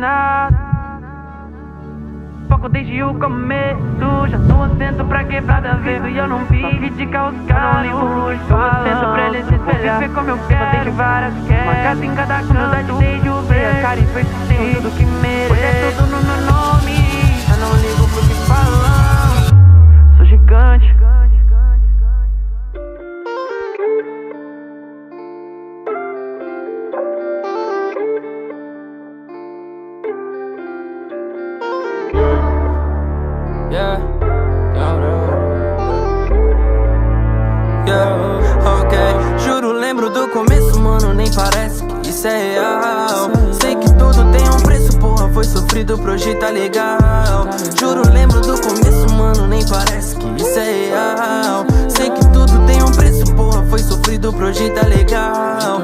nada. Foco desde o começo, já tô atento pra quebrada ver. E eu não vi criticar os caras, tô atento pra eles se espelhar. Vou viver como eu quero, desde várias quedas, uma casa em cada canto, desde o ver. Cara e persistente, tudo que mereço, pois é tudo no meu nome. Eu não ligo pro que falam, sou gigante. Yeah, ok. Juro, lembro do começo, mano, nem parece que isso é real. Sei que tudo tem um preço, porra, foi sofrido pra hoje tá legal. Juro, lembro do começo, mano, nem parece que isso é real. Sei que tudo tem um preço, porra, foi sofrido pra hoje tá legal.